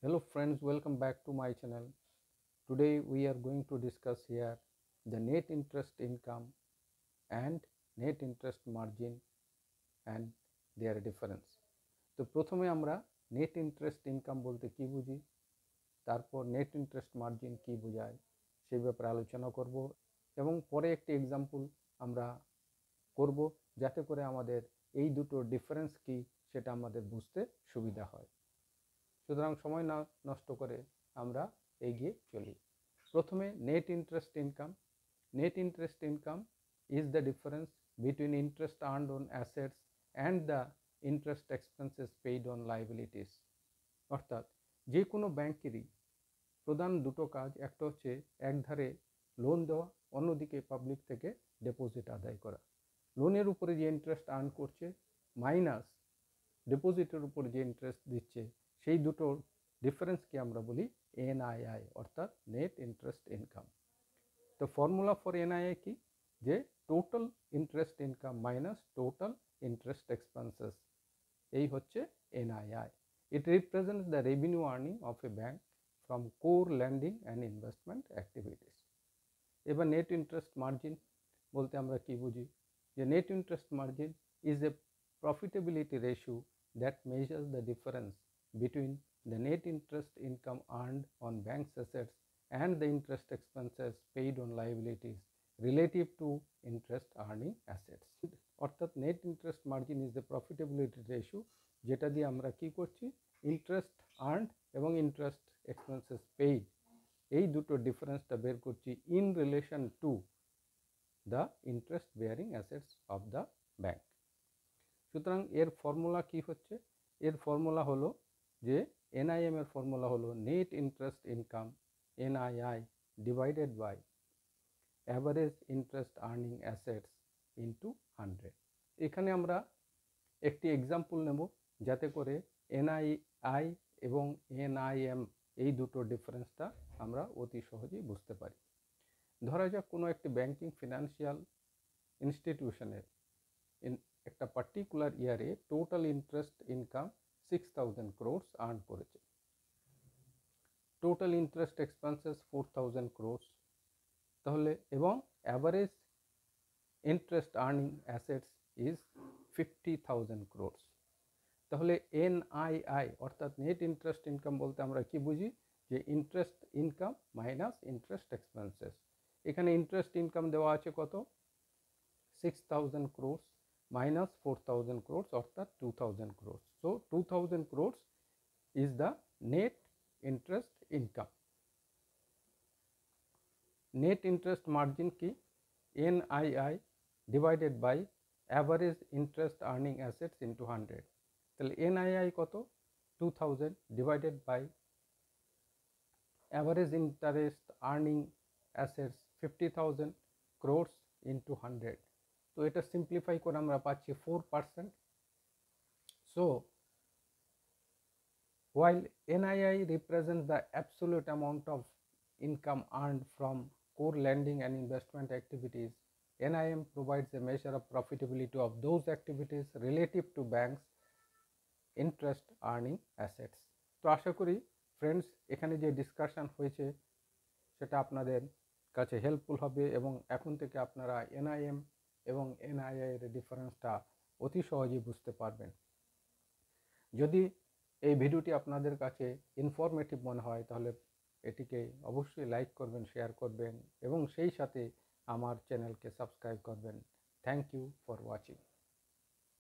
Hello friends, welcome back to my channel. Today we are going to discuss here the net interest income and net interest margin and their difference. তো প্রথমে আমরা net interest income বলতে কি বুঝি, তারপর net interest margin কি বোঝায় সেই ব্যাপারে আলোচনা করব এবং পরে একটি এক্সাম্পল আমরা করব যাতে করে আমাদের এই দুটো ডিফারেন্স কি সেটা আমাদের বুঝতে সুবিধা হয়। সুতরাং সময় না নষ্ট করে আমরা এগিয়ে চলি। প্রথমে net interest income. Net interest income is the difference between interest earned on assets and the interest expenses paid on liabilities. অর্থাৎ যে কোনো ব্যাংকেরই প্রধান দুটো কাজ, একটা হচ্ছে একধারে লোন দেওয়া, অন্যদিকে পাবলিক থেকে ডিপোজিট আদায় করা। লোনের উপরে যে ইন্টারেস্ট আর্ন করছে মাইনাস ডিপোজিটের উপর যে ইন্টারেস্ট দিচ্ছে, সেই দুটোর ডিফারেন্সকে আমরা বলি এনআইআই অর্থাৎ নেট ইন্টারেস্ট ইনকাম। তো ফর্মুলা ফর এনআইআই কি, যে total interest income minus total interest expenses, এই হচ্ছে NII. It represents the revenue earning of a bank from core lending and investment activities. এবার নেট ইন্টারেস্ট মার্জিন বলতে আমরা কি বুঝি, যে net interest margin is a profitability ratio that measures the difference between the net interest income earned on bank's assets and the interest expenses paid on liabilities relative to interest earning assets. অর্থাৎ net interest margin is the profitability ratio, যেটা দিয়ে আমরা কি করছি, interest earned এবং interest expenses paid এই দুটো ডিফারেন্সটা বের করছি in relation to the interest bearing assets of the bank. সুতরাং এর ফর্মুলা কি হচ্ছে, এর ফর্মুলা হলো যে এনআইএম এর ফর্মুলা হলো net interest income NII divided by average interest earning assets into 100। এখানে আমরা একটি এক্সাম্পল নেব যাতে করে এনআইআই এবং এনআইএম এই দুটো ডিফারেন্সটা আমরা অতি সহজেই বুঝতে পারি। ধরা যাক কোনো একটি ব্যাংকিং ফিনান্সিয়াল ইনস্টিটিউশনের একটা পার্টিকুলার ইয়ারে total interest income 6000 crores earn করেছে, টোটাল ইন্টারেস্ট এক্সপেন্সেস 4000 crores, তাহলে এবং average interest earning assets is 50,000 crores। তাহলে এনআইআই অর্থাৎ নেট ইন্টারেস্ট ইনকাম বলতে আমরা কি বুঝি, যে interest income minus interest expenses. এখানে ইন্টারেস্ট ইনকাম দেওয়া আছে কত, 6000 crores minus 4000 crores অর্থাৎ 2000 crores. So 2000 crores is the net interest income. Net interest margin কি, NII divided by average interest earning assets into 100। তাহলে NII কত, 2000 divided by average interest earning assets 50,000 crores into 100। তো এটা simplify করে আমরা পাচ্ছি 4%। So while NII represents the absolute amount of income earned from core lending and investment activities, NIM provides a measure of profitability of those activities relative to banks interest earning assets। তো আশা করি friends এখানে যে discussion হয়েছে সেটা আপনাদের কাছে helpful হবে এবং এখন থেকে আপনারা NIM এবং এনআইআই এর ডিফারেন্সটা অতি সহজেই বুঝতে পারবেন। যদি এই ভিডিওটি আপনাদের কাছে ইনফরমেটিভ মনে হয় তাহলে এটিকে অবশ্যই লাইক করবেন, শেয়ার করবেন এবং সেই সাথে আমার চ্যানেলকে সাবস্ক্রাইব করবেন। Thank you for watching.